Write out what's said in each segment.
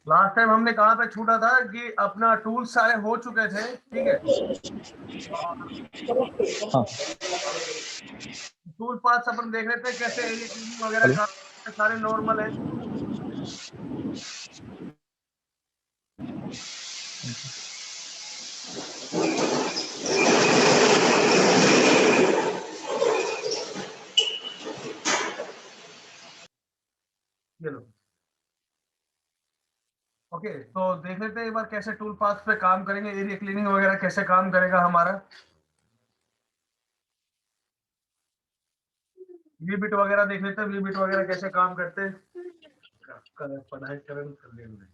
Last time हमने कहाँ पे छूटा था कि अपना टूल्स सारे हो चुके थे, ठीक है। हाँ। टूल पास अपन देख रहे थे कैसे एरिया क्लीनिंग वगैरह हेलो। काम सारे नॉर्मल है। ये लो। ओके, तो देख लेते हैं एक बार कैसे टूल पास पे काम करेंगे, एरिया क्लीनिंग वगैरह कैसे काम करेगा हमारा। वी बिट वगैरह देख लेते हैं, वी बिट वगैरह कैसे काम करते हैं। पढ़ाई करें कर लेंगे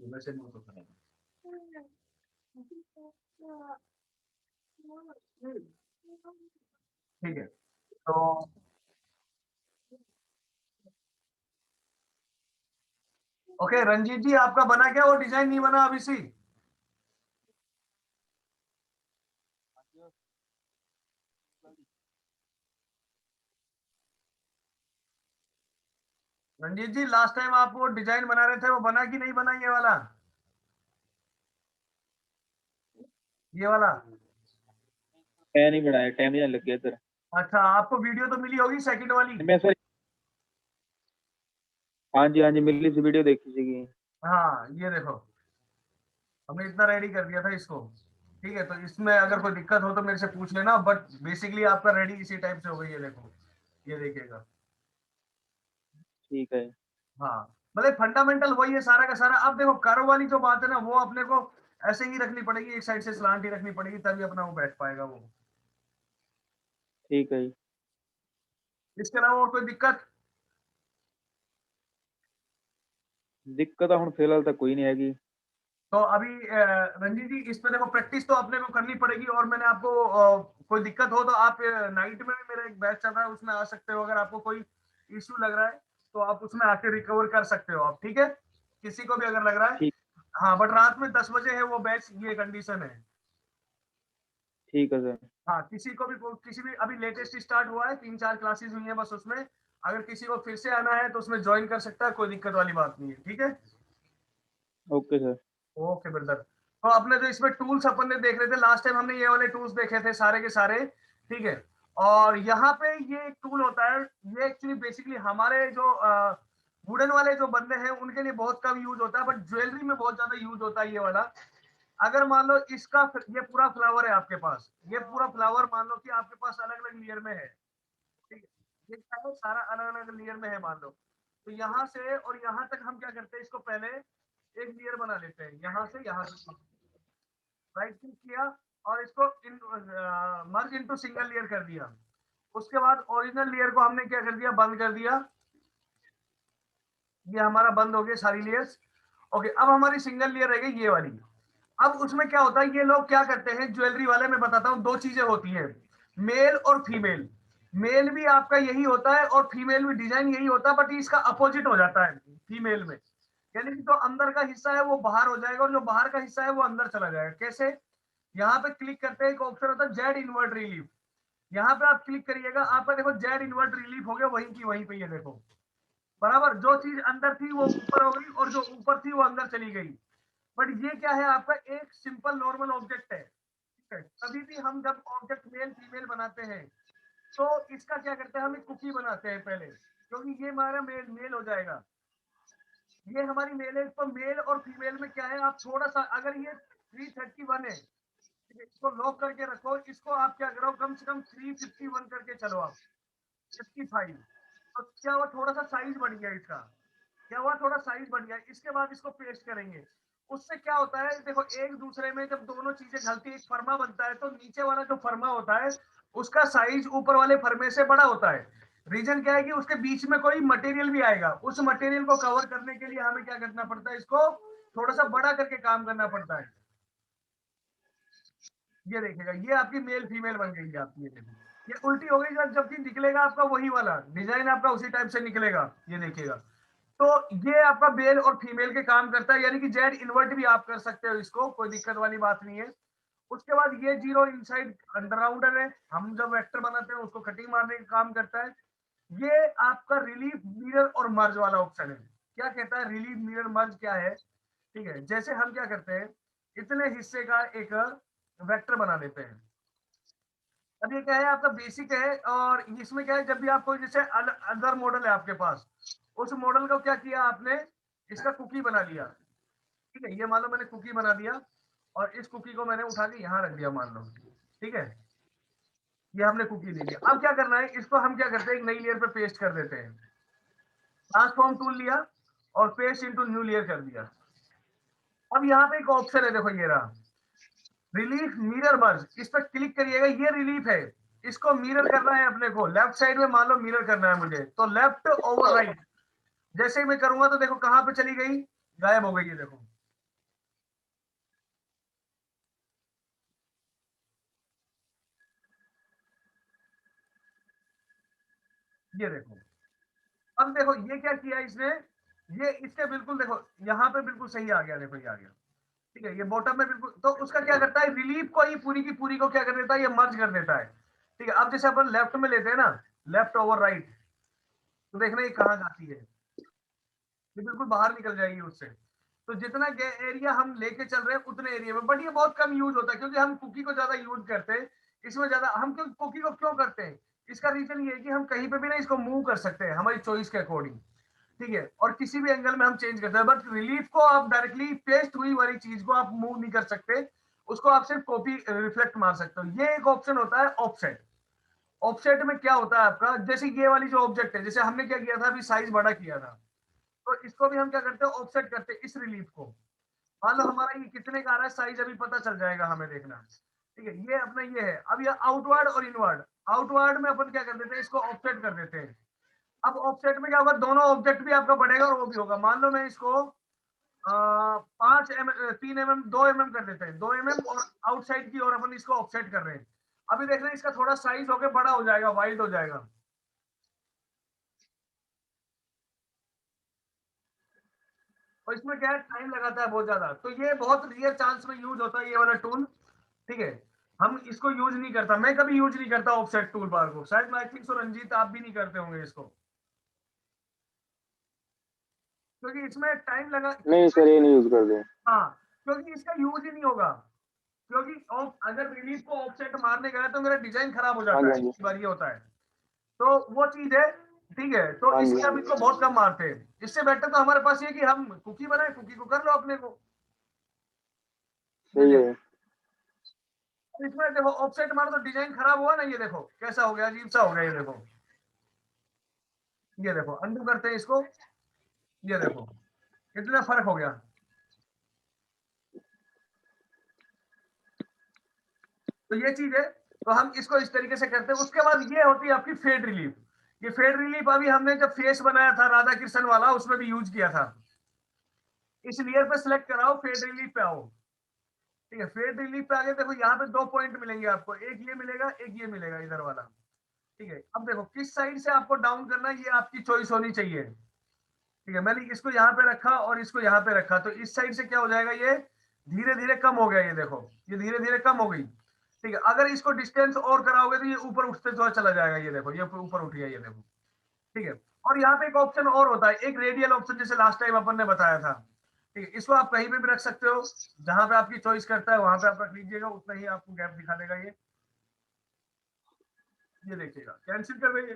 वैसे नहीं तो करेंगे। ठीक है, तो ओके रंजीत जी, आपका बना क्या, वो डिजाइन नहीं बना अभी सी। रंजीत जी, लास्ट टाइम आप वो डिजाइन बना रहे थे, वो बना कि नहीं बना ये वाला, ये वाला। मैं नहीं बनाया, टाइम नहीं लग गया इधर। अच्छा, आपको वीडियो तो मिली होगी सेकंड वाली। मैं सॉरी। हाँ जी, हाँ जी, मिली सी वीडियो देखी थी। हाँ ये देखो, हमने इतना रेडी कर दिया था इसको। ठीक है, तो इसमें अगर कोई दिक्कत हो तो मेरे से पूछ लेना, बट बेसिकली आपका रेडी इसी टाइप से हो गई, ये देखो, ये देखिएगा। ठीक है। हाँ, मतलब फंडामेंटल वही है सारा का सारा। अब देखो कर्व वाली जो बात है ना, वो अपने को ऐसे ही रखनी पड़ेगी, एक साइड से स्लांट ही रखनी पड़ेगी, तभी अपना वो बैठ पाएगा वो। ठीक है। इसके अलावा और कोई दिक्कत। दिक्कत हम फिलहाल तक कोई नहीं हैगी। तो अभी रंजीत जी, इस पे देखो प्रैक्टिस तो अपने को करनी पड़ेगी, और मैंने आपको कोई दिक्कत हो तो आप नाइट में भी मेरा एक बैच चल रहा है, उसमें आ सकते हो। अगर आपको कोई इश्यू लग रहा है तो आप उसमें आके रिकवर कर सकते हो आप, ठीक है, किसी को भी अगर लग रहा है। ठीक। हाँ, बट रात में 10 बजे है वो बैच, ये कंडीशन है। ठीक है सर। हाँ, किसी को भी किसी भी अभी लेटेस्ट स्टार्ट हुआ है, 3-4 क्लासेस हुई है बस उसमें। अगर किसी को फिर से आना है तो उसमें ज्वाइन कर सकता है, कोई दिक्कत वाली बात नहीं है, ठीक है। Okay sir. ओके ब्रदर, तो अपने जो इसमें टूल्स अपन ने देख रहे थे लास्ट टाइम, हमने ये वाले टूल्स देखे थे सारे के सारे, ठीक है। और यहाँ पे ये एक टूल होता है, ये एक्चुअली बेसिकली हमारे जो वुडन वाले जो बंदे हैं उनके लिए बहुत कम यूज होता है, बट ज्वेलरी में बहुत ज्यादा यूज होता है ये वाला। अगर मान लो इसका ये पूरा फ्लावर है आपके पास, ये पूरा फ्लावर मान लो कि आपके पास अलग अलग लेयर में है, ठीक है। ये क्या है, सारा अलग अलग लेयर में है मान लो। तो यहाँ से और यहाँ तक हम क्या करते हैं, इसको पहले एक लेयर बना लेते हैं, यहाँ से यहाँ से राइट क्लिक किया और इसको मर्ज इनटू सिंगल लेयर कर दिया। उसके बाद ओरिजिनल लेयर को हमने क्या कर दिया, बंद कर दिया। ये हमारा बंद हो गया सारी लेयर्स। ओके, अब हमारी सिंगल लेयर रह गई ये वाली। अब उसमें क्या होता है, ये लोग क्या करते हैं ज्वेलरी वाले, मैं बताता हूँ, दो चीजें होती हैं, मेल और फीमेल। मेल भी आपका यही होता है और फीमेल भी डिजाइन यही होता है, बट इसका अपोजिट हो जाता है फीमेल में। यानी कि जो अंदर का हिस्सा है वो बाहर हो जाएगा और जो बाहर का हिस्सा है वो अंदर चला जाएगा। कैसे, यहाँ पे क्लिक करते हैं, एक ऑप्शन होता है जेड इनवर्ट रिलीफ। यहाँ पे आप क्लिक करिएगा, आपका देखो जेड इनवर्ट रिलीफ हो गया वहीं की वहीं पे, ये देखो बराबर, जो चीज अंदर थी वो ऊपर हो गई और जो ऊपर थी वो अंदर चली गई। बट ये क्या है, आपका एक सिंपल नॉर्मल ऑब्जेक्ट है, ठीक है। कभी भी हम जब ऑब्जेक्ट मेल फीमेल बनाते हैं तो इसका क्या करते हैं, हम एक कुकी बनाते हैं पहले, क्योंकि ये हमारा मेल मेल हो जाएगा। ये हमारी मेल है, इसको मेल और फीमेल में क्या है, आप थोड़ा सा अगर ये 331 है, इसको लॉक करके रखो, इसको आप क्या करो, कम से कम 351 करके चलो आप, 55। तो क्या हुआ, थोड़ा सा साइज बढ़ गया इसका, क्या हुआ, थोड़ा साइज बढ़ गया। इसके बाद इसको पेस्ट करेंगे, उससे क्या होता है, देखो एक दूसरे में जब दोनों चीजें घलती है, एक फर्मा बनता है, तो नीचे वाला जो फर्मा होता है उसका साइज ऊपर वाले फर्मे से बड़ा होता है। रीजन क्या है कि उसके बीच में कोई मटेरियल भी आएगा, उस मटेरियल को कवर करने के लिए हमें क्या करना पड़ता है, इसको थोड़ा सा बड़ा करके काम करना पड़ता है। ये देखिएगा, ये आपकी मेल फीमेल बन गई है आपकी, ये देखिए ये उल्टी हो गई, जब जबकि निकलेगा आपका वही वाला डिजाइन, आपका उसी टाइप से निकलेगा, ये देखिएगा। तो ये आपका मेल और फीमेल के काम करता है, यानी कि जेड इन्वर्ट भी आप कर सकते हो इसको, कोई दिक्कत वाली बात नहीं है। उसके बाद ये जीरो इनसाइड अंडरराउंडर है, हम जब वेक्टर बनाते हैं उसको कटिंग मारने का काम करता है। ये आपका रिलीफ मिरर और मर्ज वाला ऑप्शन है, क्या कहता है रिलीफ मिरर मर्ज क्या है, ठीक है। जैसे हम क्या करते हैं, इतने हिस्से का एक वेक्टर बना लेते हैं। अब ये क्या है, आपका बेसिक है, और इसमें क्या है, जब भी आपको जैसे अदर मॉडल है आपके पास, उस मॉडल को क्या किया आपने, इसका कुकी बना लिया, ठीक है। ये मान लो मैंने कुकी बना दिया, और इस कुकी को मैंने उठा के यहाँ रख दिया मान लो, ठीक है। ये हमने कुकी ले लिया। अब क्या करना है, इसको हम क्या करते हैं, एक नई लेयर पे पेस्ट कर देते हैं। ट्रांसफॉर्म टूल लिया और पेस्ट इनटू न्यू लेयर कर दिया। अब यहाँ पे एक ऑप्शन है, देखो ये रहा, रिलीफ मिरर मर्ज, इस पर क्लिक करिएगा। ये रिलीफ है, इसको मिरर करना है अपने को, लेफ्ट साइड में मान लो मिरर करना है मुझे, तो लेफ्ट ओवर राइट, जैसे ही मैं करूंगा तो देखो कहां पे चली गई, गायब हो गई, ये देखो। ये देखो, अब देखो ये क्या किया इसने, ये इसके बिल्कुल देखो यहाँ पे बिल्कुल सही आ गया, देखो ये आ गया, ठीक है। ये बॉटम में बिल्कुल, तो उसका क्या करता है, रिलीफ को ही पूरी की पूरी को क्या कर देता है, ये मर्ज कर देता है, ठीक है। अब जैसे अपन लेफ्ट में लेते हैं ना, लेफ्ट ओवर राइट, तो देखना ये कहाँ जाती है, ये बिल्कुल बाहर निकल जाएगी उससे। तो जितना एरिया हम लेके चल रहे हैं उतने एरिया में, बट ये बहुत कम यूज होता है, क्योंकि हम कुकी को ज्यादा यूज करते हैं। इसमें ज्यादा हम क्यों कुकी को क्यों करते हैं, इसका रीजन ये है कि हम कहीं पे भी ना इसको मूव कर सकते हैं हमारी चॉइस के अकॉर्डिंग, ठीक है। और किसी भी एंगल में हम चेंज करते हैं, बट रिलीफ को आप डायरेक्टली पेस्ट हुई वाली चीज को आप मूव नहीं कर सकते, उसको आप सिर्फ कॉपी रिफ्लेक्ट मार सकते हो। ये एक ऑप्शन होता है ऑफसेट। ऑफसेट में क्या होता है आपका, जैसे ये वाली जो ऑब्जेक्ट है, जैसे हमने क्या किया था, अभी साइज बड़ा किया था, तो इसको भी हम क्या करते हैं, ऑफसेट करते हैं इस रिलीफ को। मान लो हमारा ये कितने का आ रहा है साइज, अभी पता चल जाएगा हमें, देखना, ठीक है। ये अपना ये है, अब ये आउटवर्ड और इनवर्ड, आउटवर्ड में अपन क्या कर देते हैं, इसको ऑफसेट कर देते हैं। अब ऑफसेट में क्या होगा, दोनों ऑब्जेक्ट भी आपका बढ़ेगा और वो भी होगा। मान लो मैं इसको 3 mm 2 mm कर देते हैं, 2 mm, और आउटसाइड की ओर अपन इसको ऑफसेट कर रहे हैं। अभी देख रहे हैं इसका थोड़ा साइज होकर बड़ा हो जाएगा, वाइड हो जाएगा। और इसमें क्या है, टाइम लगाता है बहुत ज्यादा, तो ये बहुत रियर चांस में यूज होता है ये वाला टूल, ठीक है। हम इसको यूज नहीं करता, मैं कभी यूज नहीं करता ऑफसेट टूल बार को, शायद आई थिंक सो रंजीत आप भी नहीं करते होंगे इसको, क्योंकि इसमें टाइम लगा। नहीं सर, ये नहीं यूज करते हैं। हाँ, क्योंकि इसका यूज ही नहीं होगा, क्योंकि अगर रिलीफ को ऑफसेट मारने गया तो मेरा डिजाइन खराब हो हाँ जाता जी, है, हाँ जी, कई बार ये होता है। तो वो चीज है, ठीक है। तो हाँ जी, इसलिए हाँ हम जी, इसको बहुत कम मारते हैं। इससे बेटर तो हमारे पास ये कि हम कुकी बनाए, कुकी को कर लो अपने को। ये सही देखो, है। इसमें देखो ऑफसेट मारो तो डिजाइन खराब हुआ ना, ये देखो कैसा हो गया, अजीब सा हो गया, ये देखो। ये देखो अंडू करते हैं इसको, ये देखो कितना फर्क हो गया। तो ये चीज है, तो हम इसको इस तरीके से करते हैं। उसके बाद ये होती है आपकी फेड रिलीफ। ये फेड रिलीफ अभी हमने जब फेस बनाया था राधा कृष्ण वाला, उसमें भी यूज किया था। इस लेयर पे सिलेक्ट कराओ, फेड रिलीफ पे आओ, ठीक है। फेड रिलीफ पे आगे देखो, यहाँ पे 2 पॉइंट मिलेंगे आपको, एक ये मिलेगा, एक ये मिलेगा इधर वाला, ठीक है। अब देखो किस साइड से आपको डाउन करना है, ये आपकी चॉइस होनी चाहिए, ठीक है। मैंने इसको यहाँ पे रखा और इसको यहाँ पे रखा, तो इस साइड से क्या हो जाएगा, ये धीरे धीरे कम हो गया, ये देखो ये धीरे धीरे कम हो गई, ठीक है। अगर इसको डिस्टेंस और कराओगे तो ये ऊपर उठते हुआ चला जाएगा, ये देखो ये ऊपर उठ गया, ये देखो, ठीक है। और यहाँ पे एक ऑप्शन और होता है, एक रेडियल ऑप्शन, जैसे लास्ट टाइम अपन ने बताया था, ठीक है। इसको आप कहीं पे भी रख सकते हो, जहां पे आपकी चॉइस करता है वहां पे आप रख लीजिएगा, उतना ही आपको गैप दिखा देगा ये देखिएगा कैंसिल कर देंगे,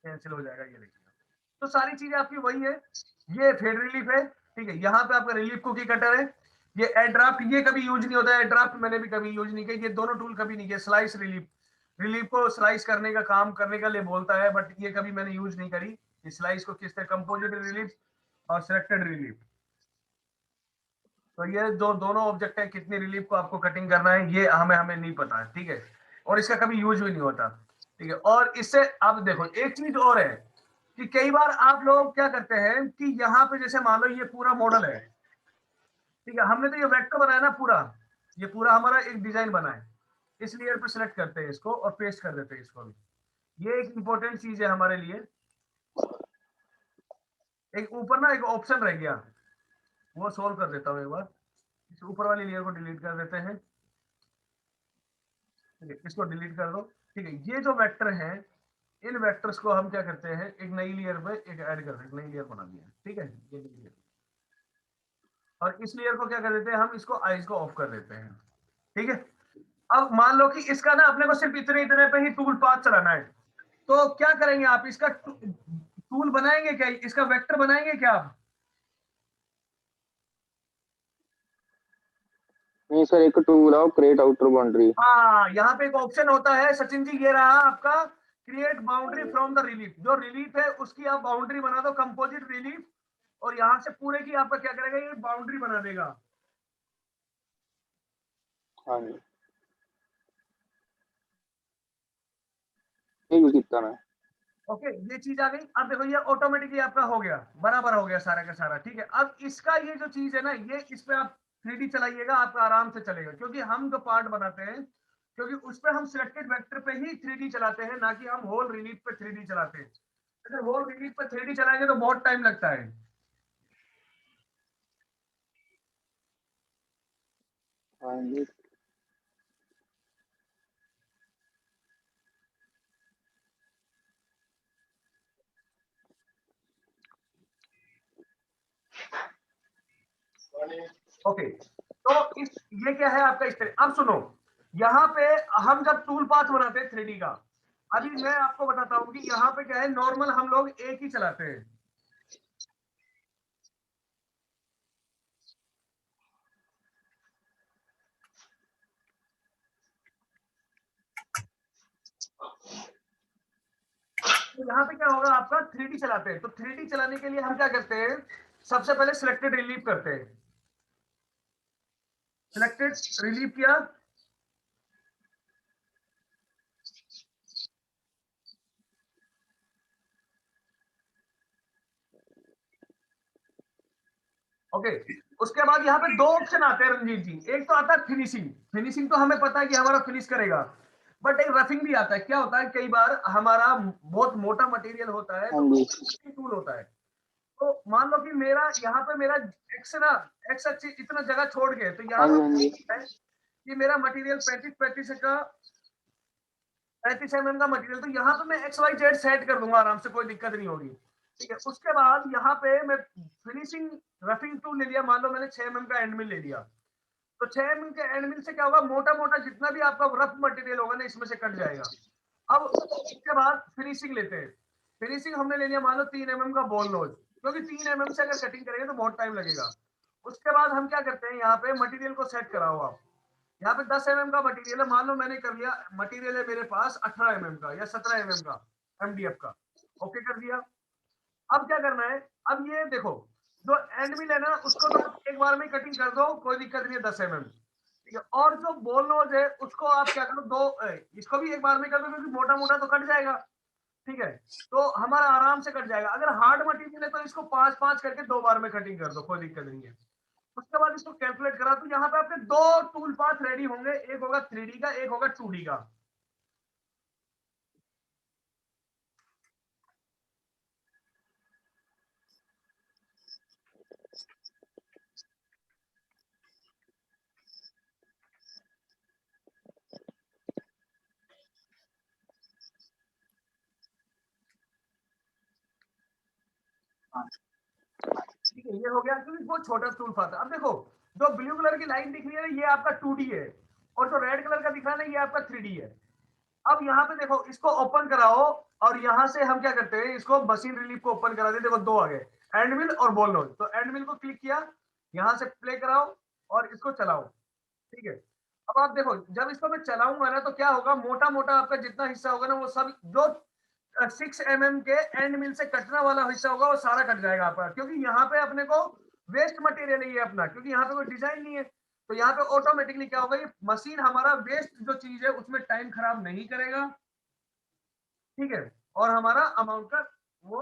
कैंसिल हो जाएगा, ये देखिएगा। तो सारी चीजें आपकी वही है। ये फेड रिलीफ है, ठीक है। यहाँ पे आपका रिलीफ कुकी कटर है। ये एड ड्राफ्ट, ये कभी यूज नहीं होता है, एड ड्राफ्ट मैंने भी कभी यूज नहीं किया, ये दोनों टूल कभी नहीं किया। स्लाइस रिलीफ, रिलीफ को स्लाइस करने का काम करने के लिए बोलता है, बट ये कभी मैंने यूज नहीं करी। स्लाइस को किस तरह, कंपोजिट रिलीफ और सिलेक्टेड रिलीफ, तो ये जो दोनों ऑब्जेक्ट है, कितनी रिलीफ को आपको कटिंग करना है, ये हमें हमें नहीं पता है, ठीक है। और इसका कभी यूज भी नहीं होता, ठीक है। और इससे आप देखो एक चीज और है, कि कई बार आप लोग क्या करते हैं कि यहाँ पे जैसे मान लो ये पूरा मॉडल है, ठीक है। हमने तो ये वेक्टर बनाया ना पूरा, ये पूरा हमारा एक डिजाइन बना है। इस लेयर पे सिलेक्ट करते हैं इसको और पेस्ट कर देते हैं इसको भी। ये एक इंपॉर्टेंट चीज है हमारे लिए। एक ऊपर ना एक ऑप्शन रह गया, वो सोल्व कर देता हूँ एक बार। इस ऊपर वाली लेयर को डिलीट कर देते हैं, ठीक है। इसको डिलीट कर दो, ठीक है। ये जो वेक्टर है, इन वेक्टर्स को हम क्या करते हैं, एक नई लेयर पे एक ऐड करते हैं, एक नई लेयर बना दिया, ठीक है, ये नई लेयर। और इस लेयर को क्या कर देते हैं, हम इसको आइज को ऑफ कर देते हैं, ठीक है। अब मान लो कि इसका ना अपने को सिर्फ इतने इतने पे ही टूल पाथ चलाना है, तो क्या करेंगे आप, इसका टूल बनाएंगे क्या, इसका वेक्टर बनाएंगे क्या आप? नहीं सर, एक टूल है क्रिएट आउटर बाउंड्री। हाँ, यहाँ पे एक ऑप्शन होता है सचिन जी, ये रहा आपका create boundary from the relief. जो रिलीफ है उसकी आप बाउंड्री बना दो, कंपोजिट रिलीफ, और यहाँ से पूरे की आपका क्या करेगा, ये बाउंड्री बना देगा। हाँ जी, ये कितना है। ओके, ये चीज आ गई। अब देखो ये ऑटोमेटिकली आपका हो गया, बराबर हो गया सारा का सारा, ठीक है। अब इसका ये जो चीज है ना, ये इस पे आप 3D चलाइएगा, आपका आराम से चलेगा, क्योंकि हम जो पार्ट बनाते हैं, क्योंकि उस पे हम सिलेक्टेड वेक्टर पे ही 3D चलाते हैं, ना कि हम होल रिलीफ पे 3D चलाते हैं। अगर होल रिलीफ पे 3D चलाएंगे तो बहुत टाइम लगता है। हाँ जी, ओके, तो इस ये क्या है आपका, इस तरह। अब सुनो, यहाँ पे हम जब टूल पाथ बनाते हैं 3D का, अभी मैं आपको बताता हूँ कि यहाँ पे क्या है, नॉर्मल हम लोग एक ही चलाते हैं। तो यहाँ पे क्या होगा आपका, 3D चलाते हैं, तो 3D चलाने के लिए हम क्या करते हैं, सबसे पहले सिलेक्टेड रिलीफ करते हैं। सिलेक्टेड रिलीफ किया, ओके। उसके बाद यहाँ पे दो ऑप्शन आते हैं रंजीत जी, एक तो आता है फिनिशिंग। फिनिशिंग तो हमें पता है कि हमारा फिनिश करेगा, बट एक रफिंग भी आता है। क्या होता है, कई बार हमारा बहुत मोटा मटेरियल होता है, हाँ तो जी, टूल होता है। तो मान लो कि मेरा यहाँ पे मेरा एक्स ना, एक्स अच्छी इतना जगह छोड़ के, तो हाँ यहाँ जी, पे हाँ जी, है कि मेरा मटेरियल 35 का 35 का मटेरियल, तो यहाँ पे मैं एक्स वाई जेड सेट कर दूंगा आराम से, कोई दिक्कत नहीं होगी, ठीक है। उसके बाद यहाँ पे मैं फिनिशिंग रफिंग टूल ले लिया, मान लो मैंने 6 mm का एंड मिल ले लिया, तो 6 mm के एंड मिल से क्या होगा, मोटा मोटा जितना भी आपका रफ मटेरियल होगा ना, इसमें से कट जाएगा। अब उसके बाद फिनिशिंग लेते हैं। फिनिशिंग हमने ले लिया मान लो 3 mm का बॉल नोज, क्योंकि 3 mm से अगर कटिंग करेंगे तो बहुत टाइम लगेगा। उसके बाद हम क्या करते हैं, यहाँ पे मटेरियल को सेट कराओ आप। यहाँ पे 10 mm का मटेरियल है, मान लो मैंने कर लिया, मटेरियल है मेरे पास 18 mm का या 17 mm का एमडीएफ का, ओके कर दिया। अब क्या करना है, अब ये देखो, जो एंड मिल है ना, उसको तो आप एक बार में कटिंग कर दो, कोई दिक्कत नहीं है, 10 mm, ठीक है। और जो बोल नोज है उसको आप क्या करो, इसको भी एक बार में कर दो, क्योंकि मोटा मोटा तो कट जाएगा, ठीक है। तो हमारा आराम से कट जाएगा। अगर हार्ड मटेरियल है तो इसको 5-5 करके 2 बार में कटिंग कर दो, कोई दिक्कत नहीं है। उसके बाद इसको कैलकुलेट करा, तो यहाँ पे आपके दो टूल पाथ रेडी होंगे, एक होगा 3D का, एक होगा 2D का। ठीक है, ये हो गया, क्योंकि बहुत छोटा टूल पाथ है। अब देखो, जो ब्लू कलर की लाइन दिख रही है ये आपका 2D है, और जो रेड कलर का दिख रहा है ना, ये आपका 3D है। अब यहाँ पे देखो, इसको ओपन कराओ, और यहाँ से हम क्या करते हैं, इसको मशीन रिलीफ को ओपन करा दे। देखो दो आ गए, एंड मिल और बॉल नोज। तो एंड मिल को क्लिक किया, यहाँ से प्ले कराओ और इसको चलाओ, ठीक है। अब आप देखो, जब इसको मैं चलाऊंगा ना, तो क्या होगा, मोटा मोटा आपका जितना हिस्सा होगा ना, वो सब जो 6 mm के एंड मिल से कटने वाला हिस्सा होगा, वो सारा कट जाएगा आपका, क्योंकि यहाँ पे अपने को वेस्ट मटेरियल है ये अपना, क्योंकि यहाँ पे कोई डिजाइन नहीं है। तो यहाँ पे ऑटोमेटिकली क्या होगा, ये मशीन हमारा वेस्ट जो चीज है उसमें टाइम खराब नहीं करेगा, ठीक है। और हमारा अमाउंट का वो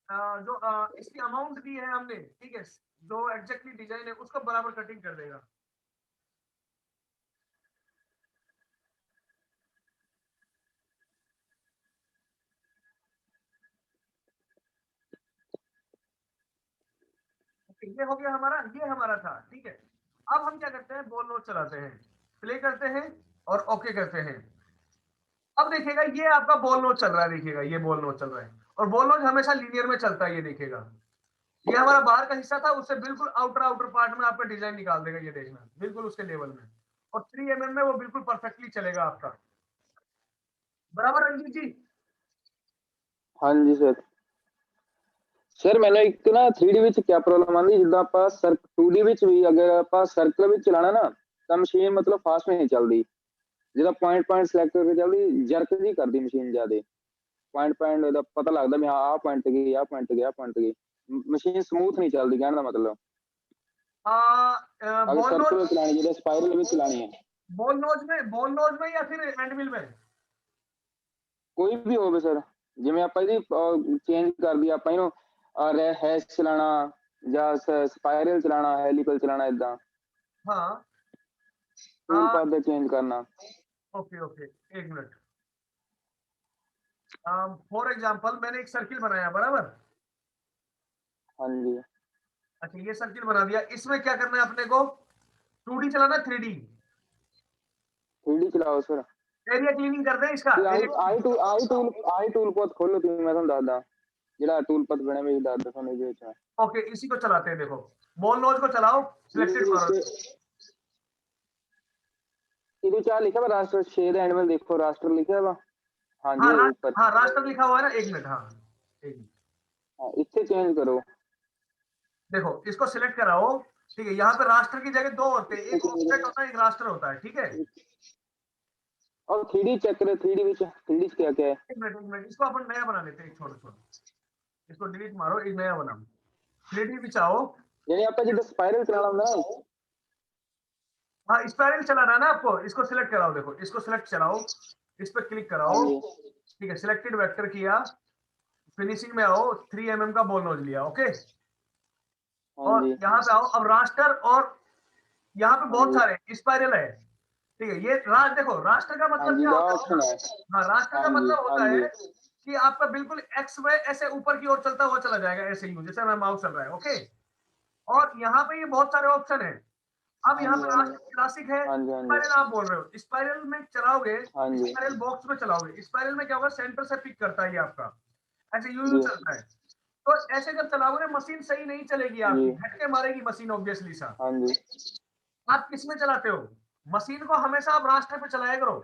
जो इसकी अमाउंट दी है हमने, ठीक है, जो एग्जैक्टली डिजाइन है उसको बराबर कटिंग कर देगा। ये हो गया हमारा, ये हमारा था, ठीक है। अब हम क्या करते हैं, बॉल नोट चलाते हैं, प्ले करते हैं और ओके करते हैं। अब देखिएगा ये आपका बॉल नोच चल रहा है, देखिएगा ये बॉल नोच चल रहा है, और बॉल नोच हमेशा लीनियर में चलता है। ये देखिएगा ये हमारा बाहर का हिस्सा था, उससे बिल्कुल आउटर आउटर पार्ट में आपका डिजाइन निकाल देगा, ये देखना बिल्कुल उसके लेवल में, और 3 mm में वो बिल्कुल परफेक्टली चलेगा आपका। बराबर रंजीत जी? हाँ जी सर। ਸਰ ਮੈਨੂੰ ਇੱਕ ਨਾ 3D ਵਿੱਚ ਕੀ ਪ੍ਰੋਬਲਮ ਆਉਂਦੀ, ਜਿੱਦਾਂ ਆਪਾਂ 2D ਵਿੱਚ ਵੀ ਅਗਰ ਆਪਾਂ ਸਰਕਲ ਵਿੱਚ ਚਲਾਣਾ ਨਾ ਤਾਂ ਮਸ਼ੀਨ ਮਤਲਬ ਫਾਸਟ ਨਹੀਂ ਚੱਲਦੀ, ਜਿਹਦਾ ਪੁਆਇੰਟ ਸਿਲੈਕਟ ਕਰਕੇ ਚੱਲਦੀ, ਜਰਕ ਜੀ ਕਰਦੀ ਮਸ਼ੀਨ ਜ਼ਿਆਦੇ। ਪੁਆਇੰਟ ਦਾ ਪਤਾ ਲੱਗਦਾ ਵੀ ਹਾਂ ਆਹ ਪੁਆਇੰਟ ਤੇ ਗਈ, ਆਹ ਪੁਆਇੰਟ ਤੇ ਗਿਆ, ਪੁਆਇੰਟ ਤੇ ਗਈ, ਮਸ਼ੀਨ ਸਮੂਥ ਨਹੀਂ ਚੱਲਦੀ, ਕਹਿਣ ਦਾ ਮਤਲਬ। ਅਗਰ बॉल ਸਰਕਲ नोच, ਵਿੱਚ ਚਲਾਣੀ, ਜਿਹੜਾ ਸਪਾਇਰਲ ਵਿੱਚ ਚਲਾਣੀ ਹੈ, बॉल नोच में या फिर एंड में? ਕੋਈ ਵੀ ਹੋਵੇ ਸਰ, ਜਿਵੇਂ ਆਪਾਂ ਇਹਦੀ ਚੇਂਜ ਕਰਦੀ, ਆਪਾਂ ਇਹਨੂੰ ਹੈਸ਼ ਚਲਾਣਾ ਜਾਂ ਸਪਾਇਰਲ ਚਲਾਣਾ, ਹੈਲੀਕਲ ਚਲਾਣਾ, ਇਦਾਂ हाँ टूल पाथ पे चेंज करना। ओके ओके, एक मिनट। फॉर एग्जांपल मैंने एक सर्किल बनाया, बराबर? हाँ जी। अच्छा ये सर्किल बना दिया, इसमें क्या करना है अपने को? 2D चलाना, 3D? 3D चलाओ सर। एरिया क्लीनिंग कर दें इसका। आई टूल पाथ खोलो तुम, मैं ਤੁਹਾਨੂੰ ਦੱਸਦਾ ਜਿਹੜਾ ਟੂਲ ਪਾਥ ਬਣਿਆ ਮੈਂ ਦੱਸਦਾ ਤੁਹਾਨੂੰ ਇਹਦੇ ਵਿੱਚ। ओके इसी को चलाते हैं, देखो बॉल नोच को चलाओ, सिलेक्टेड मारो। ਇਹਦੇ ਚ ਲਿਖਿਆ ਵਾ ਰਾਸਟਰ 6 ਦਾ एंड में देखो, रास्टर लिखा हुआ। हाँ जी ऊपर। हाँ रास्टर लिखा हुआ है ना, एक मिनट। हाँ एक मिनट, हाँ इससे चेंज करो। देखो इसको सिलेक्ट कराओ, ठीक है। यहाँ पे रास्टर की जगह दो होते हैं, एक ऑफसेट होता है, एक रास्टर होता है, ठीक है। और 3D चेक करो, 3D ਵਿੱਚ 3D क्या क्या है। एक मिनट इसको अपन नया बना लेते हैं, एक छोटा इसको डिलीट मारो, एक नया बनाओ। 3D बिछाओ, यानी आपका जिधर स्पाइरल चलाना होता है। हाँ स्पाइरल चलाना है ना आपको, इसको सिलेक्ट कराओ, देखो इसको सिलेक्ट कराओ, इस पर क्लिक कराओ, ठीक है। सिलेक्टेड वेक्टर किया, फिनिशिंग में आओ, 3 mm का बॉल नोज लिया, ओके। और यहाँ पे आओ, अब रास्टर, और यहाँ पे बहुत सारे स्पाइरल है, ठीक है। ये देखो रास्टर का मतलब क्या होता है? हाँ रास्टर का मतलब होता है कि आपका बिल्कुल एक्स में ऐसे ऊपर की ओर चलता हुआ चला जाएगा, ऐसे ही जैसे मैं माउस चल रहा है, ओके। और यहाँ पे ये बहुत सारे ऑप्शन है। अब यहाँ पे रास्टर क्लासिक है, स्पाइरल आप बोल रहे हो, स्पाइरल में चलाओगे, स्पाइरल बॉक्स में चलाओगे, स्पाइरल में क्या होगा, सेंटर से पिक करता है ये आपका, ऐसे यूं चलता है। तो ऐसे जब चलाओगे मशीन सही नहीं चलेगी, आपकी झटके मारेगी मशीन, ऑब्वियसली सा। आप किस में चलाते हो मशीन को? हमेशा आप रास्ते पे चलाया करो।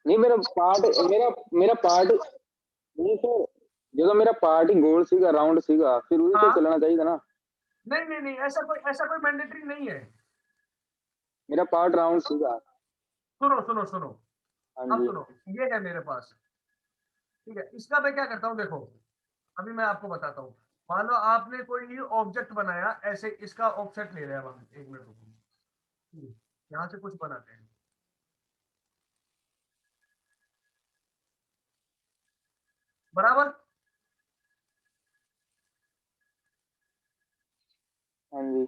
नहीं मेरा पार्ट नहीं सर, ਜਦੋਂ ਮੇਰਾ ਪਾर्ट ही गोल ਸੀਗਾ, राउंड ਸੀਗਾ, ਫਿਰ ਉਹਦੇ ਤੇ ਚੱਲਣਾ ਚਾਹੀਦਾ ਨਾ। नहीं ऐसा कोई मैंडेटरी नहीं है। मेरा पार्ट राउंड सीगा। सुनो अब सुनो, ये है मेरे पास, ठीक है। इसका मैं क्या करता हूँ, देखो अभी मैं आपको बताता हूँ। मान लो आपने कोई ऑब्जेक्ट बनाया ऐसे, इसका ऑफसेट ले रहे हैं हम, एक मिनट, यहाँ से कुछ बनाते हैं, बराबर? हाँ जी।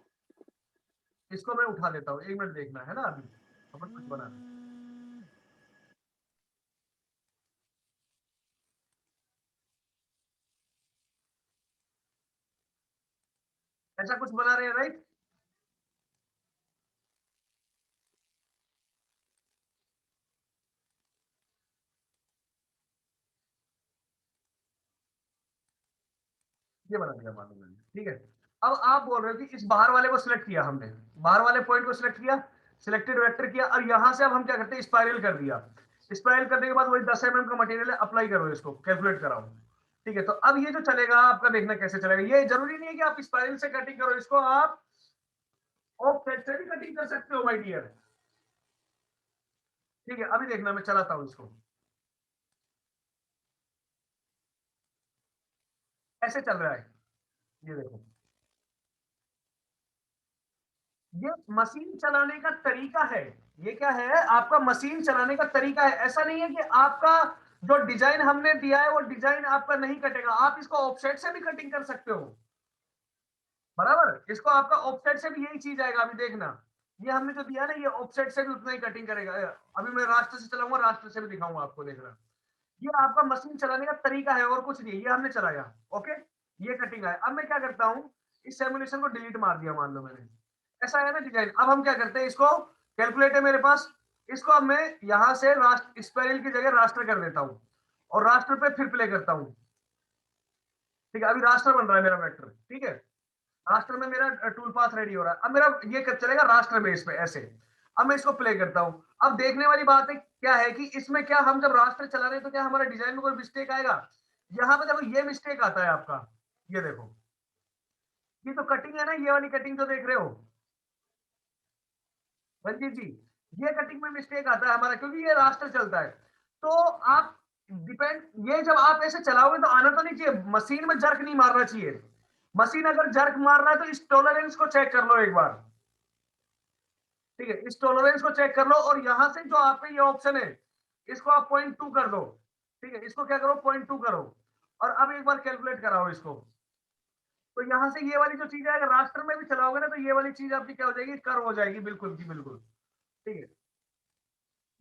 इसको मैं उठा देता हूँ, एक मिनट देखना है ना, अभी अपन कुछ बनाते हैं। ऐसा कुछ बना रहे हैं, राइट? ये बना दिया मान लो मैंने, ठीक है। अब आप बोल रहे हो कि इस बाहर वाले को सिलेक्ट किया हमने, बाहर वाले पॉइंट को सिलेक्ट किया, सिलेक्टेड वेक्टर किया, और यहां से अब हम क्या करते हैं, स्पाइरल कर दिया। स्पाइरल करने के बाद वही 10 mm का मटेरियल है, अप्लाई करो, इसको कैलकुलेट कराओ, ठीक है। तो अब ये जो चलेगा आपका, देखना कैसे चलेगा। ये जरूरी नहीं है कि आप स्पाइरल से कटिंग करो, इसको आप ऑफसेट से भी कटिंग कर सकते हो माय डियर, ठीक है। अभी देखना मैं चलाता हूं इसको, ऐसे चल रहा है, ये देखो। ये मशीन चलाने का तरीका है, ये क्या है, आपका मशीन चलाने का तरीका है। ऐसा नहीं है कि आपका जो डिजाइन हमने दिया है वो डिजाइन आपका नहीं कटेगा, आप इसको ऑफसेट से भी कटिंग कर सकते हो, बराबर। इसको आपका ऑफसेट से भी यही चीज आएगा, अभी देखना। ये हमने जो दिया ना, ये ऑफसेट से भी उतना ही कटिंग करेगा। अभी मैं रास्ते से चलाऊंगा, रास्ते से भी दिखाऊंगा आपको, देखना। ये आपका मशीन चलाने का तरीका है और कुछ नहीं, ये हमने चलाया, ओके। ये कटिंग है। अब मैं क्या करता हूँ, इस सिमुलेशन को डिलीट मार दिया, मान लो मैंने, ऐसा है ना डिजाइन। अब हम क्या करते हैं, इसको कैलकुलेट है मेरे पास, इसको अब मैं यहां से राष्ट्र स्पेरल की जगह राष्ट्र कर देता हूं और राष्ट्र पे फिर प्ले करता हूं। ठीक है, अभी राष्ट्र बन रहा है मेरा वेक्टर। ठीक है, राष्ट्र में मेरा टूल पाथ रेडी हो रहा है। अब मेरा ये कर चलेगा राष्ट्र बेस पे ऐसे। अब मैं इसको प्ले करता हूं। अब देखने वाली बात है क्या है कि इसमें क्या हम जब राष्ट्र चला रहे हैं तो क्या हमारा डिजाइन में कोई मिस्टेक आएगा? यहाँ पे देखो ये मिस्टेक आता है आपका, ये देखो, ये तो कटिंग है ना, ये वाली कटिंग जो देख रहे हो रंजीत जी, ये कटिंग में मिस्टेक आता है हमारा, क्योंकि ये रास्टर चलता है। तो आप डिपेंड, ये जब आप ऐसे चलाओगे तो आना तो नहीं चाहिए, मशीन में जर्क नहीं मारना चाहिए। मशीन अगर जर्क मार रहा है तो इस टॉलरेंस को चेक कर लो एक बार। ठीक है, इस टॉलरेंस को चेक कर लो और यहां से जो आपका ये ऑप्शन है इसको आप 0.2 कर दो। ठीक है, इसको क्या करो 0.2 करो और अब एक बार कैलकुलेट कराओ इसको। तो यहां से ये वाली जो चीज है अगर रास्टर में भी चलाओगे ना तो ये वाली चीज आपकी क्या हो जाएगी, कर्व हो जाएगी बिल्कुल की बिल्कुल। ठीक है,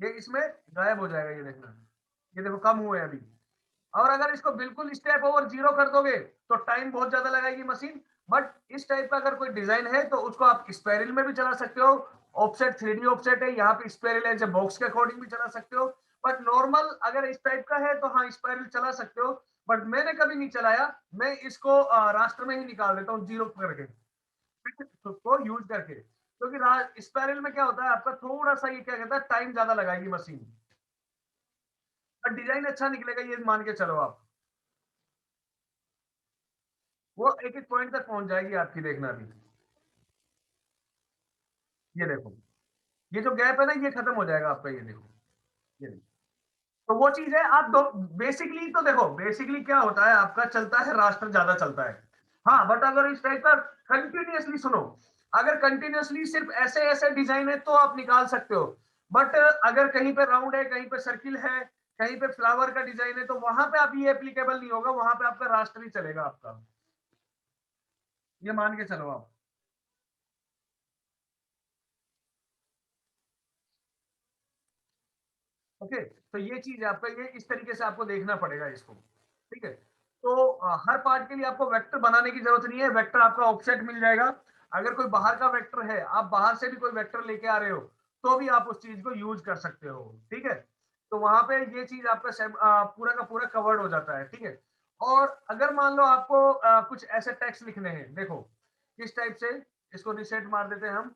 ये इसमें गायब हो जाएगा, ये देखना, ये देखो कम हुए अभी। और अगर इसको बिल्कुल स्टेप ओवर जीरो कर दोगे तो टाइम बहुत ज्यादा लगाएगी मशीन। बट इस टाइप का अगर कोई डिजाइन है तो उसको आप स्पेरल में भी चला सकते हो। ऑफसेट 3D ऑफसेट है, यहाँ पे स्पेरल है, जब बॉक्स के अकॉर्डिंग भी चला सकते हो। बट नॉर्मल अगर इस टाइप का है तो हाँ स्पेरल चला सकते हो। बट मैंने कभी नहीं चलाया, मैं इसको रास्टर में ही निकाल देता हूँ जीरो करके, को यूज करके, क्योंकि स्पेरल में क्या होता है आपका थोड़ा सा ये क्या कहता है टाइम ज्यादा लगाएगी मशीन, और डिजाइन अच्छा निकलेगा ये मान के चलो आप। वो एक एक पॉइंट तक पहुंच जाएगी आपकी, देखना भी। ये देखो, ये जो गैप है ना ये खत्म हो जाएगा आपका, ये देखो, ये देखो। तो वो चीज है, आप दो बेसिकली तो देखो, बेसिकली क्या होता है आपका चलता है राष्ट्र ज्यादा चलता है। हाँ बट अगर इस टाइप का कंटिन्यूअसली सुनो, अगर कंटिन्यूअसली सिर्फ ऐसे ऐसे डिजाइन है तो आप निकाल सकते हो। बट अगर कहीं पे राउंड है, कहीं पे सर्किल है, कहीं पे फ्लावर का डिजाइन है तो वहां पे आप ये एप्लीकेबल नहीं होगा, वहां पे आपका राष्ट्र ही चलेगा आपका, ये मान के चलो आप। ओके, तो ये चीज है आपका, ये इस तरीके से आपको देखना पड़ेगा इसको। ठीक है, तो हर पार्ट के लिए आपको वेक्टर बनाने की जरूरत नहीं है, वेक्टर आपका ऑफसेट मिल जाएगा। अगर कोई बाहर का वेक्टर है, आप बाहर से भी कोई वेक्टर लेके आ रहे हो तो भी आप उस चीज को यूज कर सकते हो। ठीक है, तो वहां पे ये चीज आपका पूरा का पूरा कवर्ड हो जाता है। ठीक है, और अगर मान लो आपको कुछ ऐसे टेक्स्ट लिखने हैं, देखो किस टाइप से, इसको रिसेट मार देते हैं हम।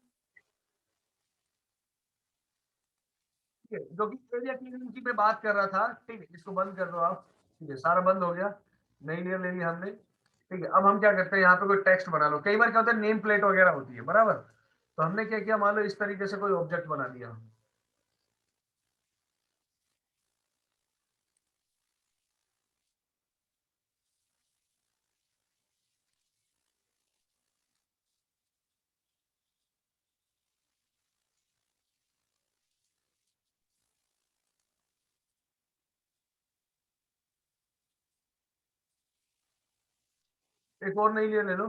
ठीक है, जो कि एरिया क्लीनिंग की मैं बात कर रहा था। ठीक है, इसको बंद कर दो आप। ठीक है, सारा बंद हो गया, नई लेयर ले ली हमने। ठीक है, अब हम क्या करते हैं, यहाँ पे कोई टेक्स्ट बना लो। कई बार क्या होता है नेम प्लेट वगैरह होती है, बराबर, तो हमने क्या किया, मान लो इस तरीके से कोई ऑब्जेक्ट बना दिया। एक और नई लेयर ले लो,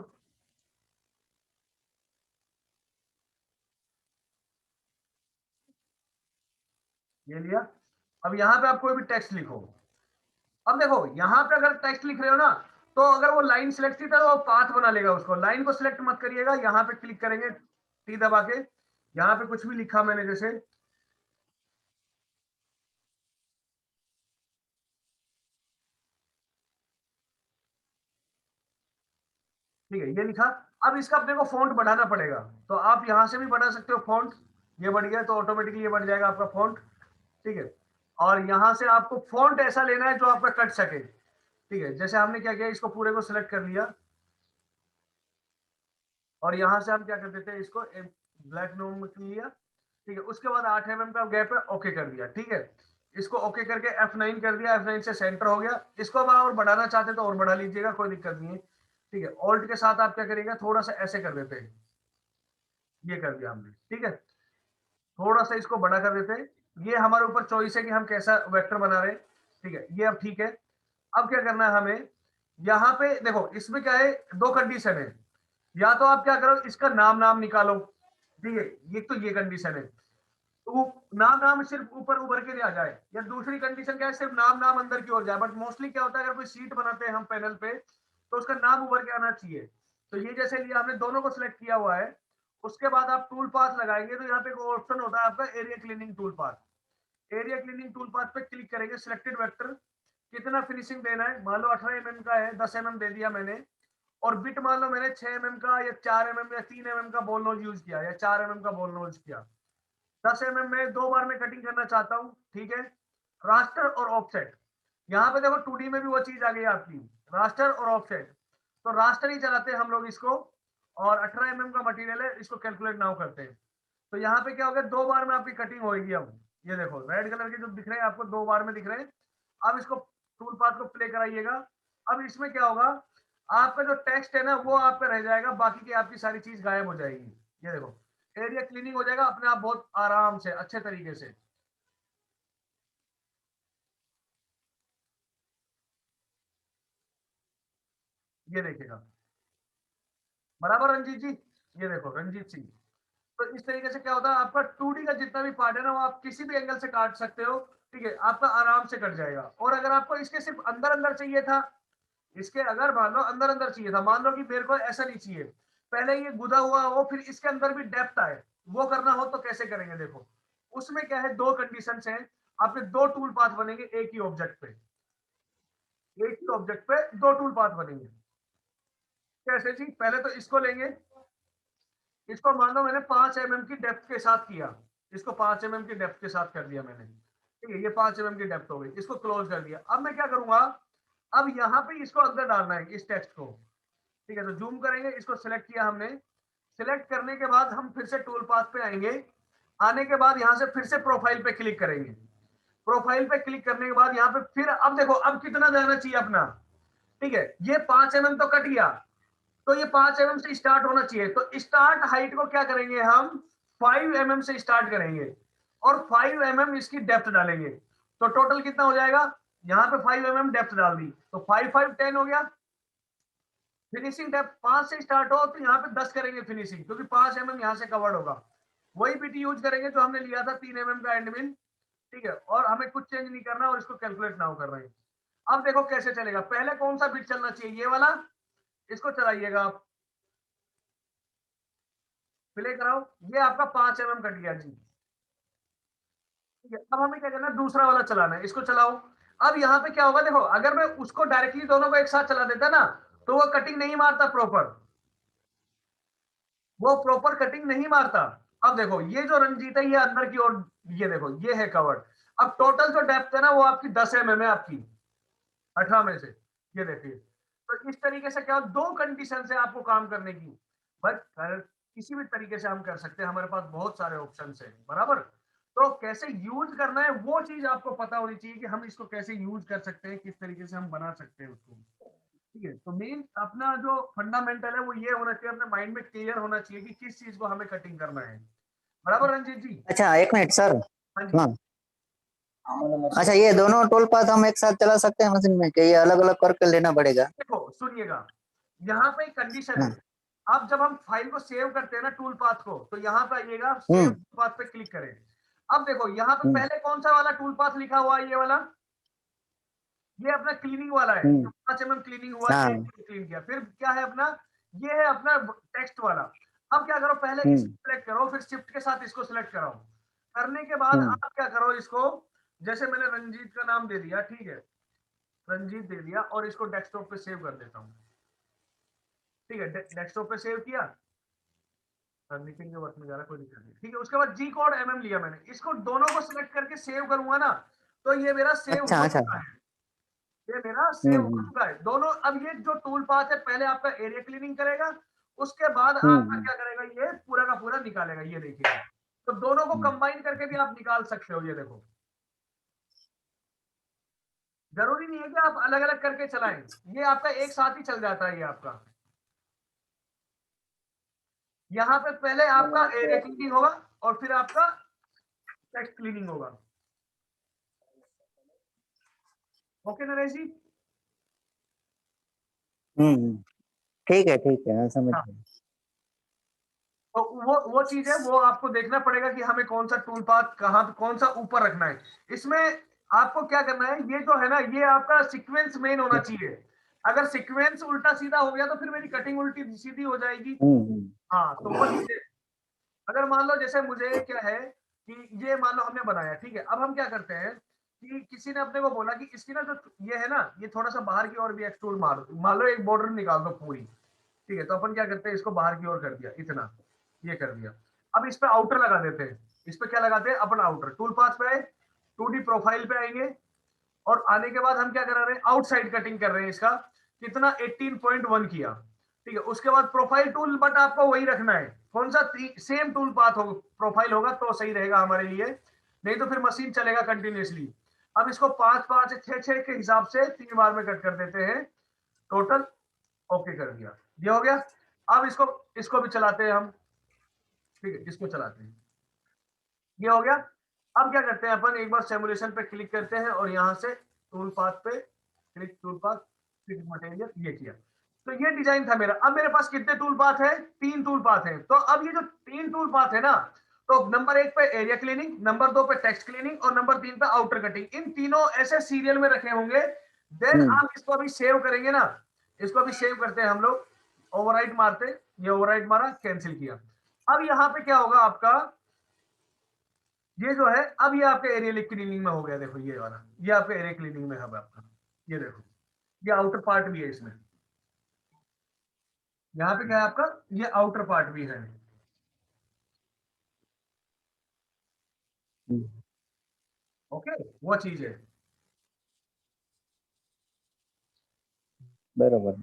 ये लिया। अब यहाँ पे आप कोई भी टेक्स्ट लिखो। अब देखो यहाँ पे अगर टेक्स्ट लिख रहे हो ना, तो अगर वो लाइन सिलेक्ट थी तो वो पाथ बना लेगा उसको, लाइन को सिलेक्ट मत करिएगा। यहाँ पे क्लिक करेंगे टी दबा के, यहाँ पे कुछ भी लिखा मैंने जैसे, ठीक है ये लिखा। अब इसका अपने को फॉन्ट बढ़ाना पड़ेगा, तो आप यहां से भी बढ़ा सकते हो फॉन्ट। ये बढ़ गया तो ऑटोमेटिकली ये बढ़ जाएगा आपका फॉन्ट। ठीक है, और यहां से आपको फॉन्ट ऐसा लेना है जो आपका कट सके। ठीक है, जैसे हमने क्या किया, इसको पूरे को सिलेक्ट कर लिया और यहां से हम क्या कर देते हैं, इसको ब्लैक नोम लिया। ठीक है, उसके बाद 8 mm का गैप है, ओके कर दिया। ठीक है, इसको ओके करके F9 कर दिया, F9 से सेंटर हो गया। इसको अब और बढ़ाना चाहते हैं तो और बढ़ा लीजिएगा, कोई दिक्कत नहीं है। ठीक है, ऑल्ट के साथ आप क्या करिएगा, थोड़ा सा ऐसे कर देते हैं, ये कर दिया हमने। ठीक है, थोड़ा सा इसको बड़ा कर देते हैं। ये हमारे ऊपर चॉइस है कि हम कैसा वेक्टर बना रहे हैं। ठीक है, ये अब ठीक है। अब क्या करना है हमें, यहाँ पे देखो इसमें क्या है, दो कंडीशन है। या तो आप क्या करो, इसका नाम नाम निकालो। ठीक है, ये तो ये कंडीशन है, तो नाम नाम सिर्फ ऊपर उभर के नहीं आ जाए। या दूसरी कंडीशन क्या है, सिर्फ नाम नाम अंदर की ओर जाए। बट मोस्टली क्या होता है, अगर कोई सीट बनाते हैं हम पैनल पे तो उसका नाम उभर के आना चाहिए। तो ये जैसे लिया हमने, दोनों को सिलेक्ट किया हुआ है उसके बाद आप टूल पाथ लगाएंगे तो यहाँ पे एक ऑप्शन होता है आपका area cleaning tool path. Area cleaning tool path पे क्लिक करेंगे, सिलेक्टेड वेक्टर कितना फिनिशिंग देना है, मान लो 18 mm का है, 10 mm दे दिया मैंने, और बिट मान लो मैंने 6 mm का या 4 mm या 3 mm का बॉल नोज यूज किया या 4 mm का बॉल नोज किया। 10 mm में 2 बार में कटिंग करना चाहता हूँ, ठीक है। रास्टर और ऑफसेट, यहाँ पे देखो 2D में भी वो चीज आ गई आपकी, रास्टर और ऑफसेट। तो रास्टर ही चलाते हैं हम लोग इसको, और 18 mm का मटेरियल है, इसको कैलकुलेट नाउ करते हैं। तो यहाँ पे क्या हो गया, 2 बार में आपकी कटिंग होगी। अब ये देखो रेड कलर के जो दिख रहे हैं आपको 2 बार में दिख रहे हैं। अब इसको टूल पाथ को प्ले कराइएगा। अब इसमें क्या होगा, आपका जो टेक्स्ट है ना वो आपका रह जाएगा, बाकी की आपकी सारी चीज गायब हो जाएगी। ये देखो एरिया क्लीनिंग हो जाएगा अपने आप बहुत आराम से अच्छे तरीके से। ये देखिएगा बराबर रंजीत जी, ये देखो रंजीत सिंह। तो इस तरीके से क्या होता है, आपका 2D का जितना भी पार्ट है ना वो आप किसी भी एंगल से काट सकते हो, ठीक है, आपका आराम से कट जाएगा। और अगर आपको इसके सिर्फ अंदर अंदर चाहिए था, इसके अगर मान लो अंदर अंदर चाहिए था, मान लो कि मेरे को ऐसा नहीं चाहिए, पहले ये गुदा हुआ हो फिर इसके अंदर भी डेप्थ आए, वो करना हो तो कैसे करेंगे, देखो उसमें क्या है, 2 कंडीशंस हैं। आपके 2 टूल पाथ बनेंगे एक ही ऑब्जेक्ट पे, एक ही ऑब्जेक्ट पे 2 टूल पाथ बनेंगे। कैसे जी, पहले तो इसको लेंगे, इसको मान लो मैंने 5 mm की डेप्थ के साथ किया, इसको 5 mm की डेप्थ के साथ कर दिया मैंने, ठीक है, ये 5 mm की डेप्थ हो गई, इसको क्लोज कर दिया। अब मैं क्या करूंगा, अब यहाँ पे इसको अंदर डालना है इस टेक्स्ट को, ठीक है। तो जूम करेंगे, इसको सिलेक्ट किया हमने, सिलेक्ट करने के बाद हम फिर से टूल पाथ पे आएंगे, आने के बाद यहाँ से फिर से प्रोफाइल पे क्लिक करेंगे। प्रोफाइल पे क्लिक करने के बाद यहाँ पे फिर अब देखो अब कितना जाना चाहिए अपना, ठीक है, ये 5 mm तो कट गया, तो ये 5 mm से स्टार्ट होना चाहिए। तो स्टार्ट हाइट को क्या करेंगे हम, 5 mm से स्टार्ट करेंगे और 5 mm इसकी डेप्थ डालेंगे। तो टोटल कितना हो जाएगा, यहाँ पे 5 mm डेप्थ डाल दी, तो 5 5 10 हो गया। फिनिशिंग डेप्थ 5 से स्टार्ट हो तो यहाँ पे 10 करेंगे फिनिशिंग, क्योंकि 5 mm यहाँ से कवर्ड होगा। वही बीटी यूज करेंगे जो हमने लिया था 3 mm का एंड मिल, ठीक है, और हमें कुछ चेंज नहीं करना और इसको कैलकुलेट नाउ कर रहे हैं। अब देखो कैसे चलेगा, पहले कौन सा बिट चलना चाहिए, ये वाला, इसको चलाइएगा आप, प्ले कराओ, ये आपका 5 mm कट गया जी, ठीक है। अब हमें क्या करना है, दूसरा वाला चलाना है, इसको चलाओ। अब यहाँ पे क्या होगा, देखो अगर मैं उसको डायरेक्टली दोनों को एक साथ चला देता ना तो वो कटिंग नहीं मारता प्रॉपर, वो प्रॉपर कटिंग नहीं मारता। अब देखो ये जो रंजीत है ये अंदर की ओर, ये देखो ये है कवर्ड। अब टोटल जो डेप्थ है ना वो आपकी 10 mm है आपकी 18 में से, ये देखिए। तो इस तरीके से क्या, 2 कंडीशन है आपको काम करने की, बट किसी भी तरीके से हम कर सकते हैं, हमारे पास बहुत सारे ऑप्शन है, बराबर। तो कैसे यूज करना है वो चीज आपको पता होनी चाहिए कि हम इसको कैसे यूज कर सकते हैं, किस तरीके से हम बना सकते हैं उसको, ठीक है। तो मेन अपना जो फंडामेंटल है वो ये होना चाहिए, अपने माइंड में क्लियर होना चाहिए कि किस चीज को हमें कटिंग करना है, बराबर रंजीत जी। अच्छा एक मिनट सर। हाँ जी, हाँ अच्छा, ये दोनों टूल पाथ हम एक साथ चला सकते हैं मशीन में, कि ये अलग अलग करके लेना पड़ेगा? देखो सुनिएगा, यहाँ पे एक कंडीशन है, हाँ। अब जब हम फाइल को सेव करते हैं ना टूल पाथ को, तो यहाँ पे आइएगा, सेव पाथ पे क्लिक करें। अब देखो यहाँ पे पहले कौन सा वाला टूल पाथ लिखा हुआ है, ये वाला, ये अपना क्लीनिंग वाला है, 5 mm क्लीनिंग हुआ, क्लीन किया। फिर क्या है अपना, ये है अपना टेक्स्ट वाला। अब क्या करो, पहले इसको सिलेक्ट करो, फिर शिफ्ट के साथ इसको सिलेक्ट कराओ। करने के बाद आप क्या करो, इसको जैसे मैंने रंजीत का नाम दे दिया, ठीक है, रंजीत दे दिया, और इसको डेस्कटॉप पे सेव कर देता हूँ, ठीक है, डेस्कटॉप पे सेव किया, मीटिंग के वक्त में जा रहा, कोई दिक्कत नहीं, ठीक है। उसके बाद जी कोड mm लिया मैंने, इसको दोनों को सिलेक्ट करके सेव करूंगा ना तो ये मेरा सेव हो चुका है, ये मेरा सेव हो चुका है दोनों। अब ये जो टूल पाथ है पहले आपका एरिया क्लीनिंग करेगा, उसके बाद आपका क्या करेगा, ये पूरा का पूरा निकालेगा, ये देखिए। तो दोनों को कंबाइन करके भी आप निकाल सकते हो, ये देखो, जरूरी नहीं है कि आप अलग अलग करके चलाएं, ये आपका एक साथ ही चल जाता है। ये आपका यहाँ पे पहले आपका एरिया क्लीनिंग होगा और फिर आपका टेक्स्ट क्लीनिंग होगा। ओके नरेश जी, ठीक है समझ हाँ। गया। तो वो चीज है, वो आपको देखना पड़ेगा कि हमें कौन सा टूल पाथ कहाँ कौन सा ऊपर रखना है। इसमें आपको क्या करना है, ये जो है ना ये आपका सीक्वेंस मेन होना चाहिए। अगर सीक्वेंस उल्टा सीधा हो गया तो फिर मेरी कटिंग उल्टी सीधी हो जाएगी। हाँ तो वो चीज है। अगर मान लो जैसे मुझे क्या है कि ये मान लो हमने बनाया, ठीक है, अब हम क्या करते हैं कि किसी ने अपने को बोला कि इसकी ना जो ये है ना, ये थोड़ा सा बाहर की ओर भी एक्सट्रूड मार, मान लो एक बॉर्डर निकाल दो पूरी, ठीक है, तो अपन क्या करते हैं, इसको बाहर की ओर कर दिया इतना, ये कर दिया। अब इस पे आउटर लगा देते हैं, इस पे क्या लगाते हैं अपन, आउटर। टूल पाथ पे आए, 2D प्रोफाइल पे आएंगे, और आने के बाद हम क्या कर रहे हैं, आउटसाइड कटिंग कर रहे हैं इसका, कितना 18.1 किया, ठीक है। उसके बाद प्रोफाइल टूल, बट आपको वही रखना है, कौन सा, सेम टूल पाथ हो, प्रोफाइल होगा तो सही रहेगा हमारे लिए, नहीं तो फिर मशीन चलेगा कंटिन्यूसली। अब इसको 5 5 6 6 के हिसाब से 3 बार में कट कर देते हैं टोटल। ओके कर दिया, ये हो गया। अब इसको इसको भी चलाते हैं हम, ठीक है, इसको चलाते हैं, ये हो गया। अब क्या करते हैं अपन, एक बार सिमुलेशन पे क्लिक करते हैं और यहाँ से टूल पाथ पे click, tool path, click material, ये किया। तो ये डिजाइन था मेरा। अब मेरे पास कितने टूल पाथ है, 3 टूल पाथ है। तो अब ये जो 3 टूल पाथ है ना, तो नंबर 1 पे एरिया क्लीनिंग, नंबर 2 पे टेक्स्ट क्लीनिंग, और नंबर 3 पे आउटर कटिंग, इन तीनों ऐसे सीरियल में रखे होंगे। देन हम्म। आप इसको अभी सेव करेंगे ना, इसको अभी सेव करते हैं हम लोग, ओवरराइट मारते, ये ओवरराइट मारा, कैंसिल किया। अब यहाँ पे क्या होगा आपका, ये जो है, अब ये आपके एरिया क्लीनिंग में हो गया, देखो ये वाला, ये आपके एरिया क्लीनिंग में है आपका, ये देखो, ये आउटर पार्ट भी है इसमें, यहाँ पे क्या है आपका, ये आउटर पार्ट भी है। ओके, वो चीज है। बरोबर।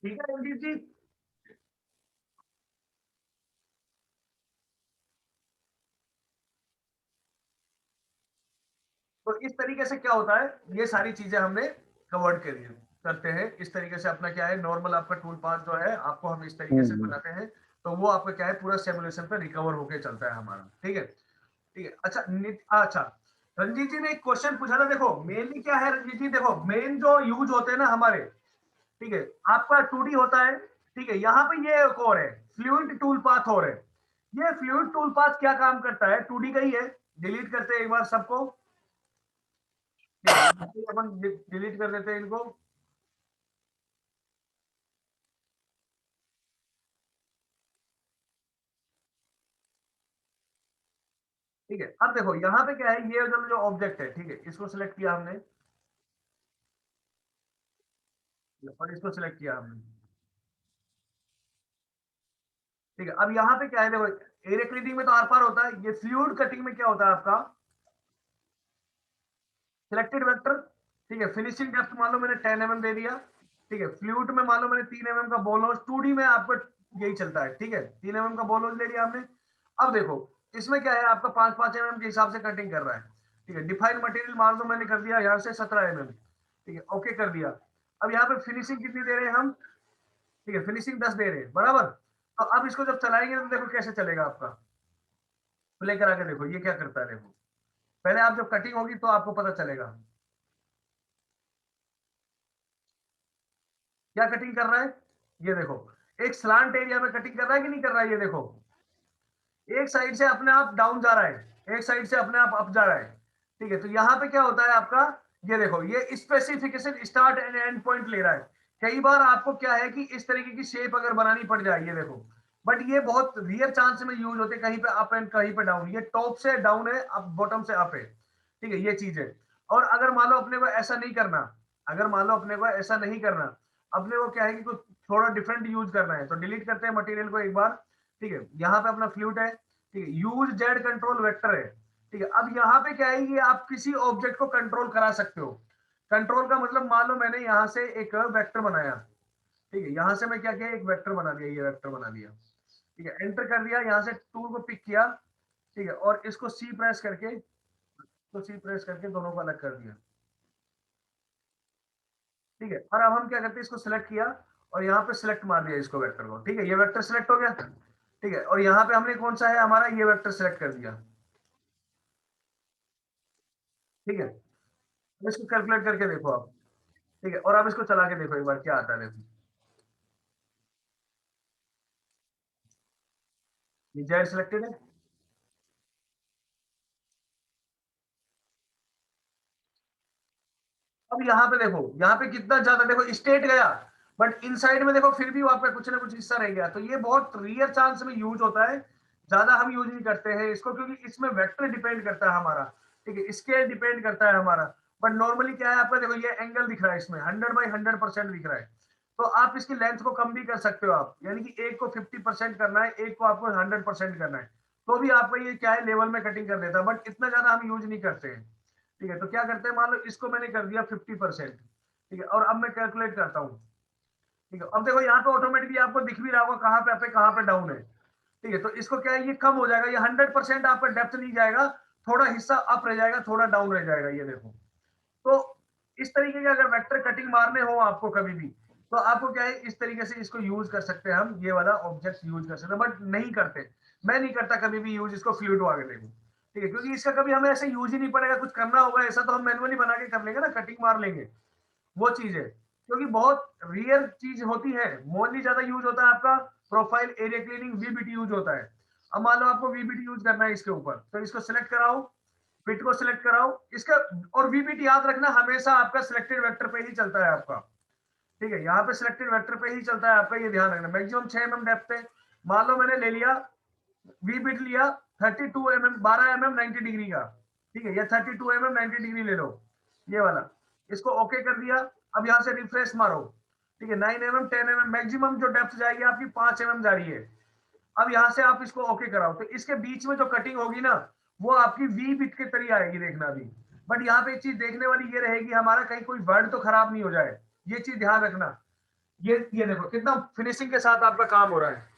ठीक है रंजीत जी। तो इस तरीके से क्या होता है, ये सारी चीजें हमने कवर्ड करी है, करते हैं इस तरीके से। अपना क्या है, नॉर्मल आपका टूल पाथ जो है, आपको हम इस तरीके से हम्म। बनाते हैं, तो वो आपका क्या है, पूरा सिमुलेशन पे रिकवर होके चलता है हमारा, ठीक है। ठीक है, अच्छा अच्छा, रंजीत जी ने एक क्वेश्चन पूछा था, देखो मेनली क्या है रंजीत जी, देखो मेन जो यूज होते हैं ना हमारे, ठीक है, आपका 2D होता है, ठीक है, यहाँ पे ये एक और है, फ्लूइड टूल पाथ और है। ये फ्लूइड टूल पाथ क्या काम करता है, 2D का ही है। डिलीट करते हैं एक बार सबको, ठीक है, अपन डिलीट कर देते हैं इनको। ठीक है, अब देखो यहाँ पे क्या है, ये जो ऑब्जेक्ट है, ठीक है, इसको सिलेक्ट किया हमने, और इसको सिलेक्ट किया हमने, ठीक है। अब यहाँ पे क्या है, देखो एरिया क्लीनिंग में तो आर पार होता है, ये फ्लूइड कटिंग में क्या होता है आपका, सिलेक्टेड वेक्टर, ठीक है, फिनिशिंग डेप्थ मान लो मैंने 10 mm दे दिया, ठीक है, फ्लूइड में मान लो मैंने 3 mm का बॉल होज, 2D में आपको यही चलता है, ठीक है, 3 mm का बॉल होज ले लिया हमने। अब देखो इसमें क्या है, आपका 5 5 mm के हिसाब से कटिंग कर रहा है, ठीक है। डिफाइन मटेरियल मान लो मैंने कर दिया यहाँ से 17 mm, ठीक है, ओके कर दिया। अब यहाँ पे फिनिशिंग कितनी दे रहे हैं हम, ठीक है, फिनिशिंग 10 दे रहे हैं, बराबर। तो अब इसको जब चलाएंगे तो देखो कैसे चलेगा आपका, प्ले करा के देखो ये क्या करता है, देखो पहले आप जब कटिंग होगी तो आपको पता चलेगा क्या कटिंग कर रहा है। ये देखो, एक स्लांट एरिया में कटिंग कर रहा है कि नहीं कर रहा है, ये देखो एक साइड से अपने आप डाउन जा रहा है, एक साइड से अपने आप अप जा रहा है, ठीक है। तो यहाँ पे क्या होता है आपका, ये देखो ये specification start and and point ले रहा है। कई बार आपको क्या है कि इस तरीके की शेप अगर बनानी पड़ जाए, ये देखो, बट ये बहुत रियर चांस में यूज होते हैं, कहीं पे अप एंड कहीं पे डाउन, ये टॉप से डाउन है, अप बॉटम से अप है, ठीक है, ये चीज है। और अगर मान लो अपने को ऐसा नहीं करना, अगर मान लो अपने को ऐसा नहीं करना, अपने को क्या है कि कुछ थोड़ा डिफरेंट यूज करना है, तो डिलीट करते हैं मटेरियल को एक बार, ठीक है। यहाँ पे अपना फ्लूट है, ठीक है, यूज जेड कंट्रोल वेक्टर है, ठीक है। अब यहाँ पे क्या है, ये आप किसी ऑब्जेक्ट को कंट्रोल करा सकते हो। कंट्रोल का मतलब मान लो मैंने यहाँ से एक वेक्टर बनाया, ठीक है, यहाँ से मैं क्या किया, एक वेक्टर बना दिया, ये वेक्टर बना दिया, ठीक है, एंटर कर दिया, यहाँ से टूल को पिक किया, ठीक है, और इसको सी प्रेस करके, तो सी प्रेस करके दोनों को अलग कर दिया, ठीक है। और अब हम क्या करते हैं, इसको सिलेक्ट किया और यहाँ पे सिलेक्ट मार दिया इसको, वेक्टर को, ठीक है, ये वेक्टर सिलेक्ट हो गया, ठीक है। और यहाँ पे हमने कौन सा है हमारा, ये वेक्टर सिलेक्ट कर दिया, ठीक है। अब इसको कैलकुलेट करके देखो आप, ठीक है, और अब इसको चला के देखो एक बार क्या आता है, देखो ये जेड सिलेक्टेड है, अब यहाँ पे देखो, यहाँ पे कितना ज्यादा देखो स्टेट गया, बट इनसाइड में देखो फिर भी वहां पे कुछ ना कुछ हिस्सा रह गया। तो ये बहुत रेयर चांस में यूज होता है, ज्यादा हम यूज नहीं करते हैं इसको, क्योंकि इसमें वेक्टर डिपेंड करता है हमारा, ठीक है, स्केल डिपेंड करता है हमारा। बट नॉर्मली क्या है आपका, देखो ये एंगल दिख रहा है इसमें 100/100% दिख रहा है, तो आप इसकी लेंथ को कम भी कर सकते हो आप, यानी कि एक को 50% करना है, एक को आपको 100% करना है, तो भी आपका ये क्या है लेवल में कटिंग कर देता है, बट इतना ज्यादा हम यूज नहीं करते हैं। ठीक है, तो क्या करते हैं, मान लो इसको मैंने कर दिया 50%, ठीक है, और अब मैं कैलकुलेट करता हूँ। ठीक है, अब देखो यहाँ पे ऑटोमेटिकली आपको दिख भी रहा होगा कहाँ पे कहाँ पे डाउन है। ठीक है, तो इसको क्या है, ये कम हो जाएगा, ये 100% आपका डेप्थ नहीं जाएगा, थोड़ा हिस्सा अप रह जाएगा, थोड़ा डाउन रह जाएगा, ये देखो। तो इस तरीके के अगर वेक्टर कटिंग मारने हो आपको कभी भी, तो आपको क्या है इस तरीके से इसको यूज कर सकते हैं, हम ये वाला ऑब्जेक्ट यूज कर सकते हैं, बट नहीं करते, मैं नहीं करता कभी भी यूज इसको फ्लूइड वगैरह को। ठीक है, क्योंकि इसका कभी हमें ऐसे यूज ही नहीं पड़ेगा, कुछ करना होगा ऐसा तो हम मैनुअली बना के कर लेंगे ना, कटिंग मार लेंगे, वो चीज है, क्योंकि बहुत रियर चीज होती है। मोस्टली ज्यादा यूज होता है आपका profile area cleaning, VBT use होता है। अब मान लो आपको वीबीटी यूज करना है इसके ऊपर, तो इसको सिलेक्ट कराओ, फिट को सिलेक्ट कराओ इसका, और वीबीटी याद रखना हमेशा आपका सिलेक्टेड वेक्टर पे ही चलता है आपका। ठीक है, यहाँ पे सिलेक्टेड वेक्टर पे ही चलता है आपका, ये ध्यान रखना। मैक्सिमम 6 mm डेप्थ है, मान लो मैंने ले लिया वीबिट लिया 32 mm 12 mm 90 डिग्री का, ठीक है, या 32 mm 90 डिग्री ले लो, ये वाला, इसको ओके कर दिया। अब यहाँ से रिफ्रेश मारो, ठीक है, 9 mm 10 mm मैक्सिमम जो डेप्थ जाएगी आपकी 5 mm जा रही है। अब यहाँ से आप इसको ओके कराओ, तो इसके बीच में जो कटिंग होगी ना, वो आपकी वी बिट के तरीके आएगी, देखना भी। बट यहाँ पे एक चीज देखने वाली ये रहेगी हमारा, कहीं कोई वर्ड तो खराब नहीं हो जाए, ये चीज ध्यान रखना। ये देखो कितना फिनिशिंग के साथ आपका काम हो रहा है।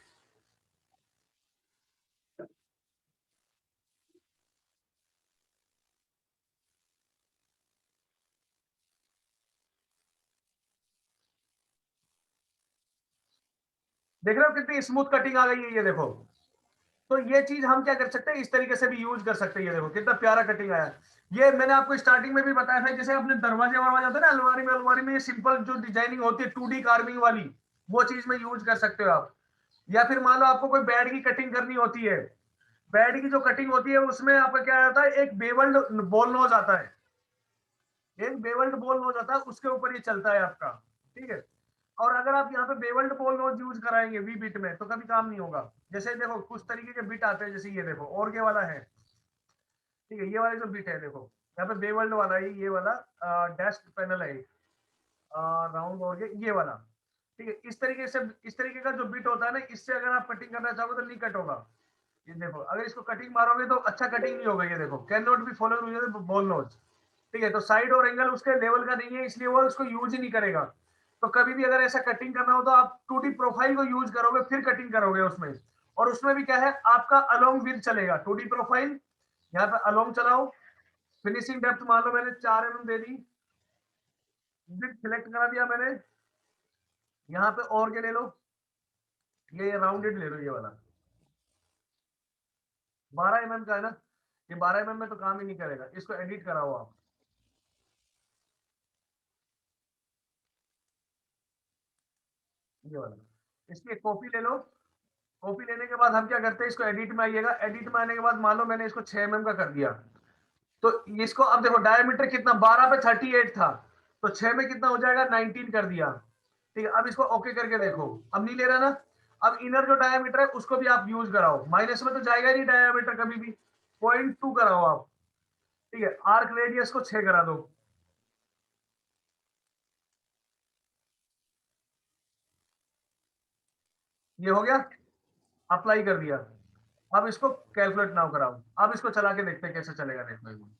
देख रहे हो कितनी स्मूथ कटिंग आ गई है, ये देखो। तो ये चीज हम क्या कर सकते हैं, इस तरीके से भी यूज कर सकते हैं, ये देखो कितना प्यारा कटिंग आया। ये मैंने आपको स्टार्टिंग में भी बताया था, जैसे अपने दरवाजे वरवाजे होते हैं ना, अलमारी में ये सिंपल जो डिजाइनिंग होती है 2D कार्विंग वाली, वो चीज में यूज कर सकते हो आप। या फिर मान लो आपको कोई बेड की कटिंग करनी होती है, बेड की जो कटिंग होती है उसमें आपका क्या आता है, एक बेवल्ड बॉल नोज आता है, एक बेवल्ड बॉल नोज आता है, उसके ऊपर ये चलता है आपका। ठीक है, और अगर आप यहाँ पे बेवल्ड बॉल नोज यूज कराएंगे वी बिट में, तो कभी काम नहीं होगा। जैसे देखो कुछ तरीके के बिट आते हैं, जैसे ये देखो और ये वाला है, ठीक है, ये वाला जो बिट है देखो, यहाँ पे बेवल्ड वाला है, ये वाला डेस्क पैनल है राउंड, और ये वाला। ठीक है, इस तरीके से, इस तरीके का जो बिट होता है ना, इससे अगर आप कटिंग करना चाहोगे तो नहीं कट होगा। ये देखो अगर इसको कटिंग मारोगे तो अच्छा कटिंग नहीं होगा, ये देखो can not be follow ball nose. ठीक है, तो साइड और एंगल उसके लेवल का नहीं है, इसलिए वो उसको यूज ही नहीं करेगा। तो कभी भी अगर ऐसा कटिंग करना हो तो आप 2D प्रोफाइल को यूज करोगे, फिर कटिंग करोगे उसमें। और उसमें भी क्या है आपका अलोंग विद चलेगा, 2D प्रोफाइल, यहाँ पे अलोंग चलाओ, फिनिशिंग डेप्थ मान लो मैंने 4 mm they the, with select करा दिया मैंने, यहाँ पे और के ले लो, ये राउंडेड ले लो, ये वाला 12 mm का है ना, ये 12 mm में तो काम ही नहीं करेगा, इसको एडिट कराओ आप। ये वाला, इसकी एक कॉपी ले लो। कॉपी लेने के बाद हम क्या करते हैं, इसको एडिट में आइएगा, एडिट में आने के बाद मान लो मैंने इसको 6 mm का कर दिया, तो इसको अब देखो डायमीटर कितना 12 पे 38 था, तो 6 में कितना हो जाएगा 19 कर दिया। ठीक है, अब इसको ओके करके देखो, अब नहीं ले रहा ना। अब इनर जो डायमीटर है उसको भी आप यूज कराओ, माइनस में तो जाएगा ही नहीं डायमीटर कभी भी, 0.2 कराओ आप। ठीक है, आर्क रेडियस को 6 करा दो, ये हो गया, अप्लाई कर दिया। अब इसको कैलकुलेट नाउ कराओ, अब इसको चला के देखते हैं कैसे चलेगा, देखो एक बार।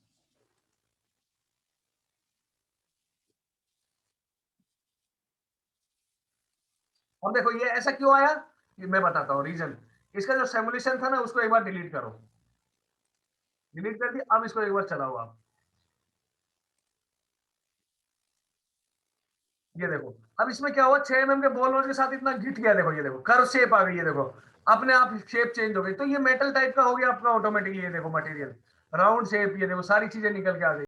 और देखो ये ऐसा क्यों आया, ये मैं बताता हूँ रीजन। इसका जो सिमुलेशन था ना उसको एक बार डिलीट करो, डिलीट कर दिया, अब इसको एक बार चलाओ आप। ये देखो अब इसमें क्या हुआ, 6 mm के बॉल नोज के साथ इतना घिट गया, देखो ये देखो कर्व शेप आ गई, ये देखो अपने आप शेप चेंज हो गई। तो ये मेटल टाइप का हो गया अपना ऑटोमेटिकली, ये देखो मटेरियल राउंड शेप, ये देखो सारी चीजें निकल के आ गई।